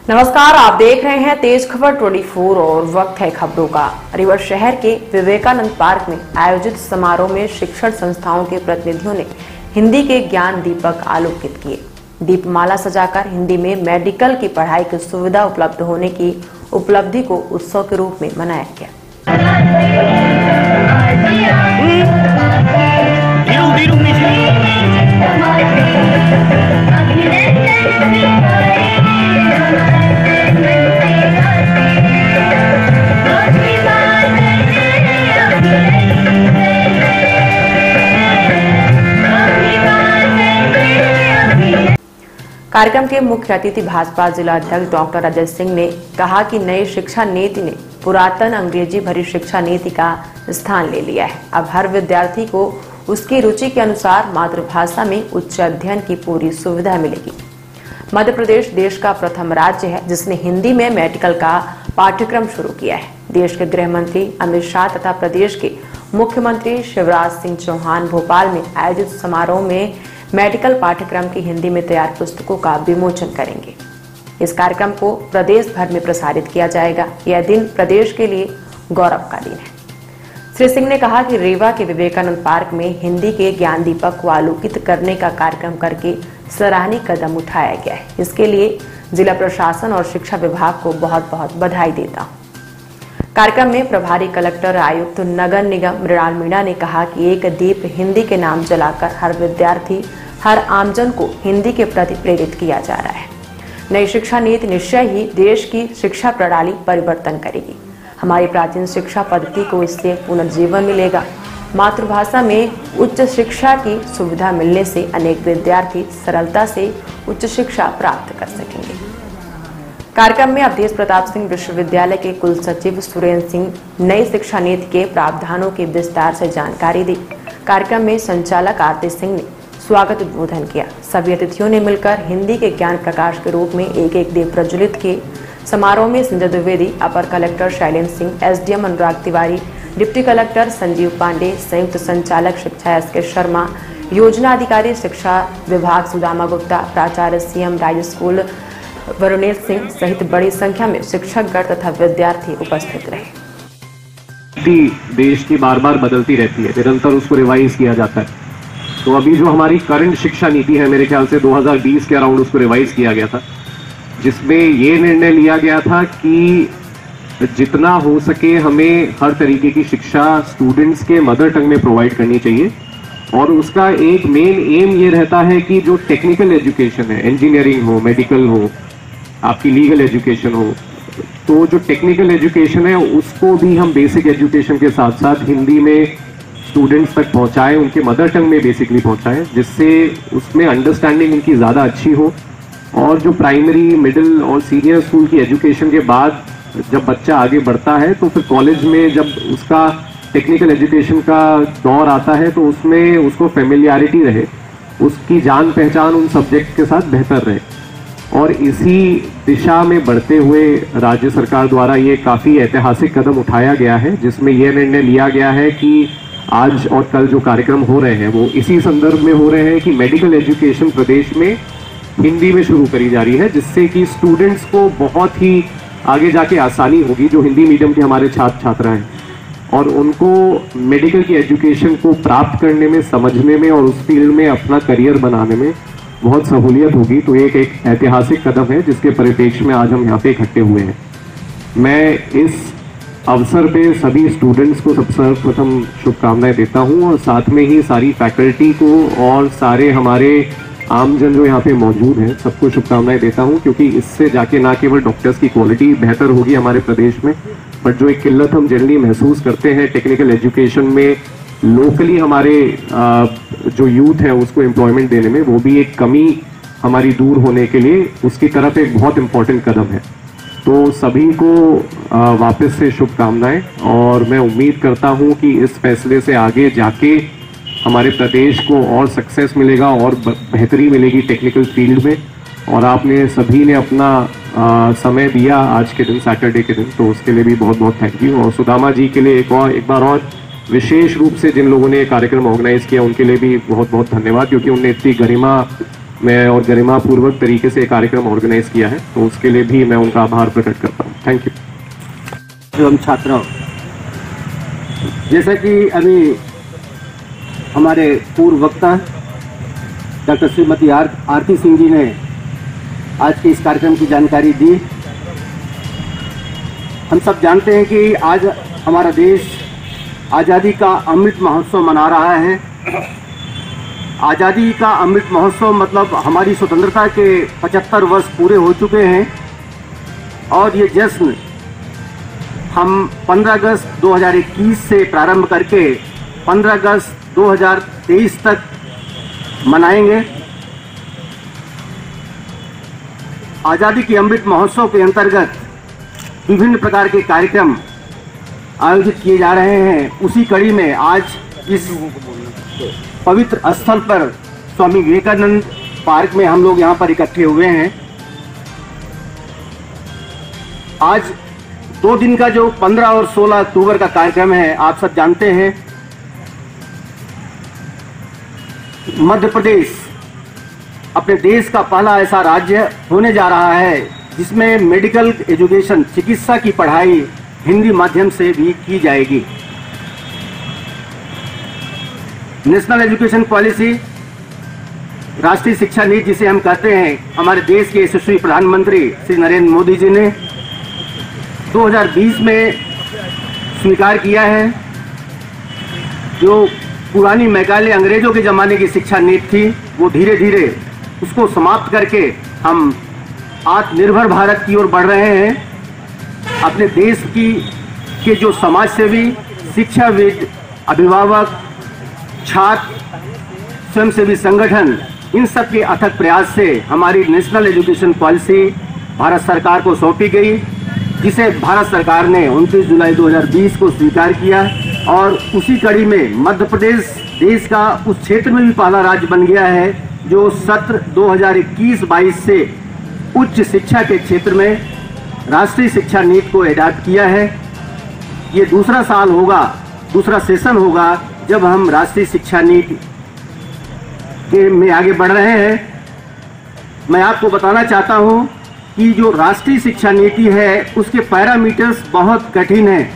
नमस्कार, आप देख रहे हैं तेज खबर 24 और वक्त है खबरों का। रीवा शहर के विवेकानंद पार्क में आयोजित समारोह में शिक्षण संस्थाओं के प्रतिनिधियों ने हिंदी के ज्ञान दीपक आलोकित किए। दीपमाला सजाकर हिंदी में मेडिकल की पढ़ाई की सुविधा उपलब्ध होने की उपलब्धि को उत्सव के रूप में मनाया गया। कार्यक्रम के मुख्य अतिथि भाजपा जिला अध्यक्ष डॉक्टर अजय सिंह ने कहा कि नई शिक्षा नीति ने पुरातन अंग्रेजी भरी शिक्षा नीति का स्थान ले लिया है। अब हर विद्यार्थी को उसकी रुचि के अनुसार मातृभाषा में उच्च अध्ययन की पूरी सुविधा मिलेगी। मध्य प्रदेश देश का प्रथम राज्य है जिसने हिंदी में मेडिकल का पाठ्यक्रम शुरू किया है। देश के गृह मंत्री अमित शाह तथा प्रदेश के मुख्यमंत्री शिवराज सिंह चौहान भोपाल में आयोजित समारोह में मेडिकल पाठ्यक्रम की हिंदी में तैयार पुस्तकों का विमोचन करेंगे। इस कार्यक्रम को प्रदेश भर में प्रसारित किया जाएगा। यह दिन प्रदेश के लिए गौरव का दिन है। श्री सिंह ने कहा कि रीवा के विवेकानंद पार्क में हिंदी के ज्ञान दीपक को आलोकित करने का कार्यक्रम करके सराहनीय कदम उठाया गया है। इसके लिए जिला प्रशासन और शिक्षा विभाग को बहुत बहुत बधाई देता हूँ। कार्यक्रम में प्रभारी कलेक्टर आयुक्त नगर निगम मृणाल मीणा ने कहा कि एक दीप हिंदी के नाम जलाकर हर विद्यार्थी हर आमजन को हिंदी के प्रति प्रेरित किया जा रहा है। नई शिक्षा नीति निश्चय ही देश की शिक्षा प्रणाली परिवर्तन करेगी। हमारी प्राचीन शिक्षा पद्धति को इससे पुनर्जीवन मिलेगा। मातृभाषा में उच्च शिक्षा की सुविधा मिलने से अनेक विद्यार्थी सरलता से उच्च शिक्षा प्राप्त कर सकेंगे। कार्यक्रम में अवधेश प्रताप सिंह विश्वविद्यालय के कुल सचिव सुरेंद्र सिंह नई शिक्षा नीति के प्रावधानों की विस्तार से जानकारी दी। कार्यक्रम में संचालक आरती सिंह ने स्वागत उद्बोधन किया। सभी अतिथियों ने मिलकर हिंदी के ज्ञान प्रकाश के रूप में एक एक दीप प्रज्वलित किए। समारोह में संजय द्विवेदी, अपर कलेक्टर शैलेंद्र सिंह, एसडीएम अनुराग तिवारी, डिप्टी कलेक्टर संजीव पांडे, संयुक्त संचालक शिक्षा एस के शर्मा, योजना अधिकारी शिक्षा विभाग सुदामा गुप्ता, प्राचार्य सीएम राय स्कूल वरुणेल सिंह सहित बड़ी संख्या में शिक्षकगण तथा विद्यार्थी उपस्थित रहे। देश की बार बार बदलती रहती है, निरंतर उसको रिवाइज किया जाता है। तो अभी जो हमारी करंट शिक्षा नीति है, मेरे ख्याल से 2020 के अराउंड उसको रिवाइज किया गया था, जिसमें ये निर्णय लिया गया था कि जितना हो सके हमें हर तरीके की शिक्षा स्टूडेंट्स के मदर टंग में प्रोवाइड करनी चाहिए। और उसका एक मेन एम ये रहता है कि जो टेक्निकल एजुकेशन है, इंजीनियरिंग हो, मेडिकल हो, आपकी लीगल एजुकेशन हो, तो जो टेक्निकल एजुकेशन है उसको भी हम बेसिक एजुकेशन के साथ साथ हिंदी में स्टूडेंट्स तक पहुंचाएं, उनके मदर टंग में बेसिकली पहुंचाएं, जिससे उसमें अंडरस्टैंडिंग उनकी ज़्यादा अच्छी हो। और जो प्राइमरी, मिडिल और सीनियर स्कूल की एजुकेशन के बाद जब बच्चा आगे बढ़ता है तो फिर कॉलेज में जब उसका टेक्निकल एजुकेशन का दौर आता है तो उसमें उसको फेमिलियरिटी रहे, उसकी जान पहचान उन सब्जेक्ट के साथ बेहतर रहे। और इसी दिशा में बढ़ते हुए राज्य सरकार द्वारा ये काफ़ी ऐतिहासिक कदम उठाया गया है, जिसमें यह निर्णय लिया गया है कि आज और कल जो कार्यक्रम हो रहे हैं वो इसी संदर्भ में हो रहे हैं कि मेडिकल एजुकेशन प्रदेश में हिंदी में शुरू करी जा रही है, जिससे कि स्टूडेंट्स को बहुत ही आगे जाके आसानी होगी, जो हिंदी मीडियम के हमारे छात्र छात्रा हैं, और उनको मेडिकल की एजुकेशन को प्राप्त करने में, समझने में और उस फील्ड में अपना करियर बनाने में बहुत सहूलियत होगी। तो एक ऐतिहासिक कदम है जिसके परिप्रेक्ष्य में आज हम यहाँ पे इकट्ठे हुए हैं। मैं इस अवसर पे सभी स्टूडेंट्स को सर्वप्रथम शुभकामनाएं देता हूँ और साथ में ही सारी फैकल्टी को और सारे हमारे आमजन जो यहाँ पे मौजूद हैं सबको शुभकामनाएं देता हूँ, क्योंकि इससे जाके ना केवल डॉक्टर्स की क्वालिटी बेहतर होगी हमारे प्रदेश में, बट जो एक किल्लत हम जनरली महसूस करते हैं टेक्निकल एजुकेशन में लोकली हमारे जो यूथ है उसको एम्प्लॉयमेंट देने में, वो भी एक कमी हमारी दूर होने के लिए उसकी तरफ एक बहुत इम्पोर्टेंट कदम है। तो सभी को वापस से शुभकामनाएं और मैं उम्मीद करता हूं कि इस फैसले से आगे जाके हमारे प्रदेश को और सक्सेस मिलेगा और बेहतरी मिलेगी टेक्निकल फील्ड में। और आपने सभी ने अपना समय दिया आज के दिन, सैटरडे के दिन, तो उसके लिए भी बहुत बहुत थैंक यू। और सुदामा जी के लिए एक बार और विशेष रूप से जिन लोगों ने ये कार्यक्रम ऑर्गेनाइज किया उनके लिए भी बहुत बहुत धन्यवाद, क्योंकि उनने इतनी गरिमा मैं और गरिमापूर्वक तरीके से कार्यक्रम ऑर्गेनाइज किया है, तो उसके लिए भी मैं उनका आभार प्रकट करता हूँ। Thank you. एवं छात्राओं, जैसा कि अभी हमारे पूर्व वक्ता डॉक्टर श्रीमती आरती सिंह जी ने आज के इस कार्यक्रम की जानकारी दी, हम सब जानते हैं कि आज हमारा देश आज़ादी का अमृत महोत्सव मना रहा है। आज़ादी का अमृत महोत्सव मतलब हमारी स्वतंत्रता के 75 वर्ष पूरे हो चुके हैं और ये जश्न हम 15 अगस्त 2021 से प्रारंभ करके 15 अगस्त 2023 तक मनाएंगे। आज़ादी के अमृत महोत्सव के अंतर्गत विभिन्न प्रकार के कार्यक्रम आयोजित किए जा रहे हैं। उसी कड़ी में आज इस पवित्र स्थल पर स्वामी विवेकानंद पार्क में हम लोग यहाँ पर इकट्ठे हुए हैं। आज 2 दिन का जो 15 और 16 अक्टूबर का कार्यक्रम है, आप सब जानते हैं मध्य प्रदेश अपने देश का पहला ऐसा राज्य होने जा रहा है जिसमें मेडिकल एजुकेशन, चिकित्सा की पढ़ाई हिंदी माध्यम से भी की जाएगी। नेशनल एजुकेशन पॉलिसी, राष्ट्रीय शिक्षा नीति जिसे हम कहते हैं, हमारे देश के यशस्वी प्रधानमंत्री श्री नरेंद्र मोदी जी ने 2020 में स्वीकार किया है। जो पुरानी मैकाले अंग्रेजों के ज़माने की शिक्षा नीति थी, वो धीरे धीरे उसको समाप्त करके हम आत्मनिर्भर भारत की ओर बढ़ रहे हैं। अपने देश के जो समाजसेवी, शिक्षाविद, अभिभावक, छात्र, स्वयंसेवी संगठन, इन सब के अथक प्रयास से हमारी नेशनल एजुकेशन पॉलिसी भारत सरकार को सौंपी गई, जिसे भारत सरकार ने 29 जुलाई 2020 को स्वीकार किया और उसी कड़ी में मध्य प्रदेश देश का उस क्षेत्र में भी पहला राज्य बन गया है जो सत्र 2021-22 से उच्च शिक्षा के क्षेत्र में राष्ट्रीय शिक्षा नीति को एडॉप्ट किया है। ये दूसरा साल होगा, दूसरा सेशन होगा जब हम राष्ट्रीय शिक्षा नीति में आगे बढ़ रहे हैं। मैं आपको बताना चाहता हूं कि जो राष्ट्रीय शिक्षा नीति है उसके पैरामीटर्स बहुत कठिन हैं।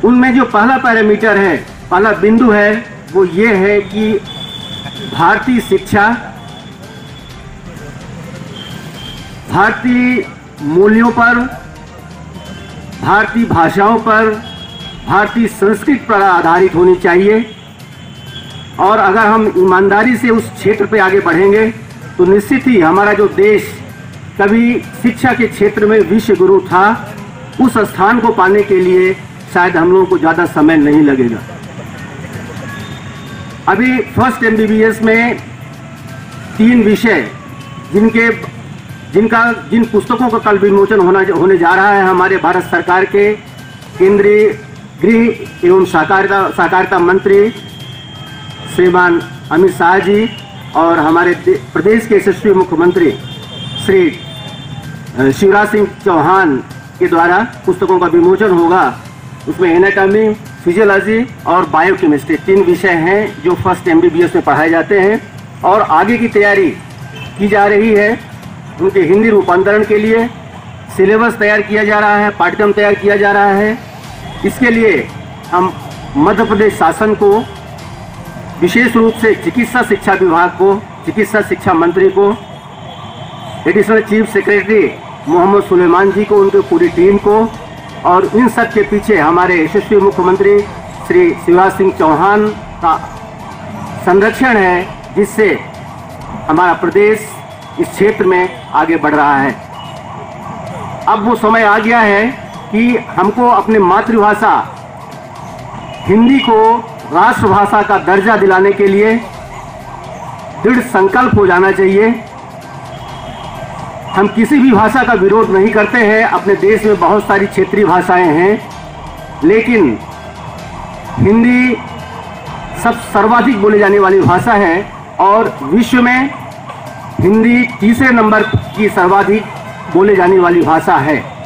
उनमें जो पहला पैरामीटर है, पहला बिंदु है, वो ये है कि भारतीय शिक्षा भारतीय मूल्यों पर, भारतीय भाषाओं पर, भारतीय संस्कृति पर आधारित होनी चाहिए। और अगर हम ईमानदारी से उस क्षेत्र पे आगे बढ़ेंगे तो निश्चित ही हमारा जो देश कभी शिक्षा के क्षेत्र में विश्व गुरु था, उस स्थान को पाने के लिए शायद हम लोगों को ज़्यादा समय नहीं लगेगा। अभी फर्स्ट MBBS में 3 विषय जिन पुस्तकों का कल विमोचन होने जा रहा है हमारे भारत सरकार के केंद्रीय गृह एवं सहकारिता मंत्री श्रीमान अमित शाह जी और हमारे प्रदेश के यशस्वी मुख्यमंत्री श्री शिवराज सिंह चौहान के द्वारा पुस्तकों का विमोचन होगा। उसमें एनाटॉमी, फिजियोलॉजी और बायोकेमिस्ट्री 3 विषय हैं जो फर्स्ट MBBS में पढ़ाए जाते हैं और आगे की तैयारी की जा रही है। उनके हिंदी रूपांतरण के लिए सिलेबस तैयार किया जा रहा है, पाठ्यक्रम तैयार किया जा रहा है। इसके लिए हम मध्य प्रदेश शासन को, विशेष रूप से चिकित्सा शिक्षा विभाग को, चिकित्सा शिक्षा मंत्री को, additional chief secretary Mohammad Suleman ji को, उनकी पूरी टीम को और इन सब के पीछे हमारे यशस्वी मुख्यमंत्री श्री शिवराज सिंह चौहान का संरक्षण है, जिससे हमारा प्रदेश इस क्षेत्र में आगे बढ़ रहा है। अब वो समय आ गया है कि हमको अपने मातृभाषा हिंदी को राष्ट्रभाषा का दर्जा दिलाने के लिए दृढ़ संकल्प हो जाना चाहिए। हम किसी भी भाषा का विरोध नहीं करते हैं, अपने देश में बहुत सारी क्षेत्रीय भाषाएं हैं, लेकिन हिंदी सर्वाधिक बोली जाने वाली भाषा है और विश्व में हिंदी तीसरे नंबर की सर्वाधिक बोले जाने वाली भाषा है।